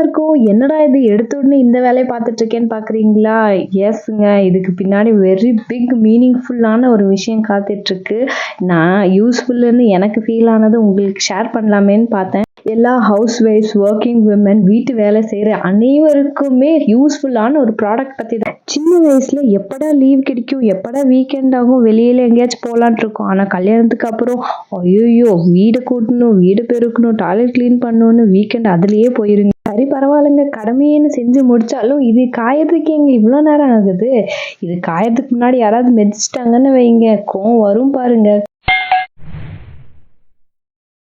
எல்லாருக்கும் என்னடா இது எடுத்த உடனே இந்த வேலையை பார்த்துட்டு இருக்கேன்னு பார்க்குறீங்களா? எஸ்ங்க. இதுக்கு பின்னாடி வெரி பிக் மீனிங்ஃபுல்லான ஒரு விஷயம் காத்துட்டு இருக்கு. நான் யூஸ்ஃபுல்லுன்னு எனக்கு ஃபீல் ஆனது உங்களுக்கு ஷேர் பண்ணலாமேன்னு பார்த்தேன். எல்லா ஹவுஸ் ஒய்ஃப்ஸ், ஒர்க்கிங் விமன், வீட்டு வேலை செய்கிற அனைவருக்குமே யூஸ்ஃபுல்லான ஒரு ப்ராடக்ட் பற்றி தான். சின்ன வயசுல எப்படா லீவ் கிடைக்கும், எப்படா வீக்கெண்ட் ஆகும், வெளியில எங்கேயாச்சும் போகலான்ட்டு இருக்கோம். ஆனால் கல்யாணத்துக்கு அப்புறம் ஐயோ வீடு கூட்டணும், வீடு பெருக்கணும், டாய்லெட் க்ளீன் பண்ணணும்னு வீக்கெண்ட் அதுலேயே போயிருங்க. சரி பரவாயில்லைங்க, கடமையேன்னு செஞ்சு முடிச்சாலும் இது காயறதுக்கு எங்க இவ்வளோ நேரம் ஆகுது? இது காயறதுக்கு முன்னாடி யாராவது மிதிச்சிட்டாங்கன்னு வைங்க, கோவம் வரும் பாருங்க.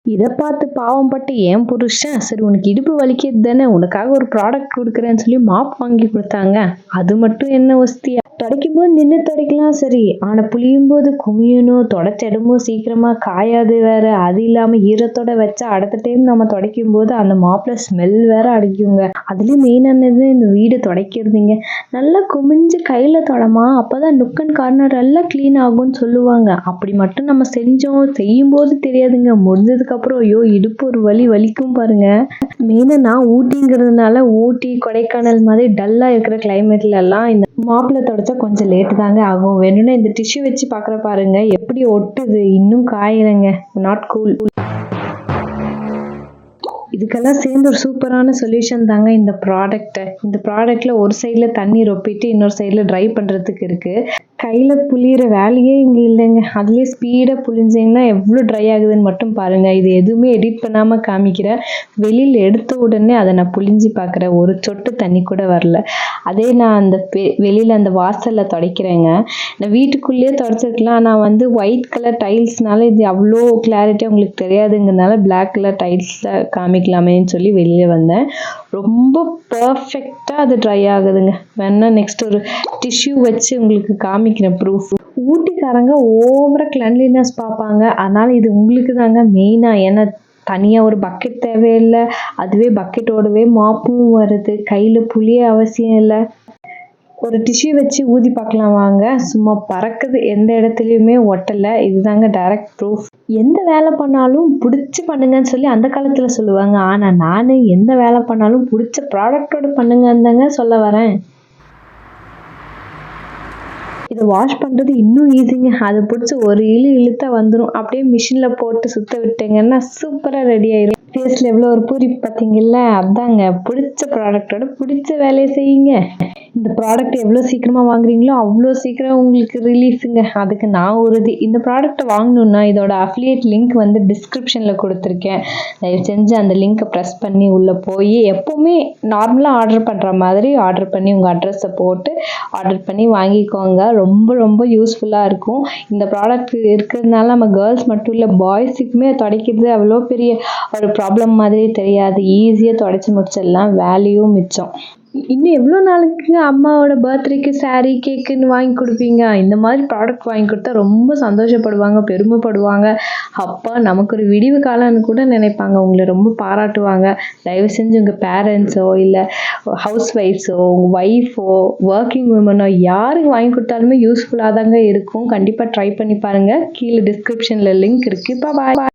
இதை பார்த்து பாவம் பட்டு என் புருஷன், சரி உனக்கு இடுப்பு வலிக்கிறது தானே, உனக்காக ஒரு ப்ராடக்ட் கொடுக்குறேன்னு சொல்லி மாப் வாங்கி கொடுத்தாங்க. அது மட்டும் என்ன வசதியா? துடைக்கும் போது நின்று துடைக்கலாம் சரி, ஆனால் புளியும் போது குமியணும், தொடச்சிடமும் சீக்கிரமா காயாது வேற. அது இல்லாம ஈரத்தோட வச்சா அடுத்த டைம் நம்ம துடைக்கும் போது அந்த மாப்பிள ஸ்மெல் வேற அடிக்குங்க. அதுலயும் மெயினானது இந்த வீடு துடைக்கிறதுங்க. நல்லா குமிஞ்சு கையில தொடமா, அப்பதான் நுக் அண்ட் கார்னர் எல்லாம் கிளீன் ஆகும்னு சொல்லுவாங்க. அப்படி மட்டும் நம்ம செய்யும் போது தெரியாதுங்க, முடிஞ்சதுக்கு அப்புறம் ஐயோ இடுப்பு ஒரு வலிக்கும் பாருங்க. மெயினா நான் ஊட்டிங்கிறதுனால ஊட்டி கொடைக்கானல் மாதிரி டல்லா இருக்கிற கிளைமேட்ல எல்லாம் இந்த மாப்பிள தொடச்சா கொஞ்சம் லேட்டு தாங்க ஆகும். வேணும்னா இந்த டிஷ்யூ வச்சு பாக்குற பாருங்க, எப்படி ஒட்டுது, இன்னும் காயலைங்க. Not cool. இதுக்கெல்லாம் சேர்ந்து ஒரு சூப்பரான சொல்யூஷன் தாங்க இந்த ப்ராடக்ட். இந்த ப்ராடக்ட்ல ஒரு சைட்ல தண்ணி ரொப்பிட்டு இன்னொரு சைட்ல ட்ரை பண்றதுக்கு இருக்கு. கையில புளியிற வேலையே இங்க இல்லைங்க. அதுலயே ஸ்பீடா புளிஞ்சிங்கன்னா எவ்வளவு ட்ரை ஆகுதுன்னு மட்டும் பாருங்க. இது எதுவுமே எடிட் பண்ணாம காமிக்கிறேன். வெளியில எடுத்த உடனே அதை நான் புளிஞ்சு பாக்குறேன், ஒரு சொட்டு தண்ணி கூட வரல. அதே நான் அந்த வெளியில அந்த வாசல்ல துடைக்கிறேங்க. நான் வீட்டுக்குள்ளேயே துடைச்சிருக்கலாம். நான் வந்து ஒயிட் கலர் டைல்ஸ்னால இது அவ்வளோ கிளாரிட்டியா உங்களுக்கு தெரியாதுங்கிறதுனால பிளாக் கலர் டைல்ஸ்ல காமிக்கலாமேன்னு சொல்லி வெளியில வந்தேன். ரொம்ப பர்ஃபெக்டா அது ட்ரை ஆகுதுங்க. வேணா நெக்ஸ்ட் ஒரு டிஷ்யூ வச்சு உங்களுக்கு காமிக்கிறேன் ப்ரூஃப். ஊட்டிக்காரங்க ஓவரா கிளன்லினஸ் பார்ப்பாங்க. அதனால இது உங்களுக்கு தாங்க மெயினா. ஏன்னா தனியா ஒரு பக்கெட் தேவையில்லை, அதுவே பக்கெட்டோடவே மாப்பும் வருது, கையில புளிய அவசியம் இல்லை. ஒரு டிஷ்யூ வச்சு ஊதி பார்க்கலாம் வாங்க. சும்மா பறக்குது, எந்த இடத்துலையுமே ஒட்டலை. இதுதாங்க டைரக்ட் ப்ரூஃப். எந்த வேலை பண்ணாலும் பிடிச்சி பண்ணுங்கன்னு சொல்லி அந்த காலத்துல சொல்லுவாங்க. ஆனா நானு எந்த வேலை பண்ணாலும் பிடிச்ச ப்ராடக்டோட பண்ணுங்கன்னு தாங்க சொல்ல வரேன். இதை வாஷ் பண்ணுறது இன்னும் ஈஸிங்க. அதை பிடிச்சி ஒரு இழுத்தா வந்துடும். அப்படியே மிஷினில் போட்டு சுத்த விட்டீங்கன்னா சூப்பராக ரெடி ஆயிடும். ஃபேஸில் எவ்வளோ ஒரு பூரிப்பு பார்த்தீங்கல்ல, அதாங்க. பிடிச்ச ப்ராடக்டோட பிடிச்ச வேலையை செய்யுங்க. இந்த ப்ராடக்ட் எவ்வளோ சீக்கிரமாக வாங்குறீங்களோ அவ்வளோ சீக்கிரம் உங்களுக்கு ரிலீஃபுங்க. அதுக்கு நான் உறுதி. இந்த ப்ராடக்ட்டை வாங்கணுன்னா இதோட அஃபிலியேட் லிங்க் வந்து டிஸ்கிரிப்ஷனில் கொடுத்துருக்கேன். தயவு செஞ்சு அந்த லிங்க்கை ப்ரெஸ் பண்ணி உள்ளே போய் எப்போவுமே நார்மலாக ஆர்டர் பண்ணுற மாதிரி ஆர்டர் பண்ணி உங்கள் அட்ரஸை போட்டு ஆர்டர் பண்ணி வாங்கிக்கோங்க. ரொம்ப ரொம்ப யூஸ்ஃபுல்லாக இருக்கும். இந்த ப்ராடக்ட் இருக்கிறதுனால நம்ம கேர்ள்ஸ் மட்டும் இல்லை, பாய்ஸுக்குமே துடைக்கிறது அவ்வளோ பெரிய ஒரு ப்ராப்ளம் மாதிரி தெரியாது. ஈஸியாக துடைச்சி முடிச்சிடலாம், வேலையும் மிச்சம். இன்னும் எவ்வளோ நாளுக்கு அம்மாவோட பர்த்டேக்கு சாரீ கேக்குன்னு வாங்கி கொடுப்பீங்க? இந்த மாதிரி ப்ராடக்ட் வாங்கி கொடுத்தா ரொம்ப சந்தோஷப்படுவாங்க, பெருமைப்படுவாங்க. அப்பா நமக்கு ஒரு விடிவு காலம்னு கூட நினைப்பாங்க. உங்களை ரொம்ப பாராட்டுவாங்க. தயவு செஞ்சு உங்கள் பேரண்ட்ஸோ இல்லை ஹவுஸ் ஒய்ஃப்ஸோ, உங்கள் ஒய்ஃபோ, ஒர்க்கிங் உமனோ யாருக்கு வாங்கி கொடுத்தாலுமே யூஸ்ஃபுல்லாக தாங்க இருக்கும். கண்டிப்பாக ட்ரை பண்ணி பாருங்கள். கீழே டிஸ்கிரிப்ஷனில் லிங்க் இருக்குது. பாய்.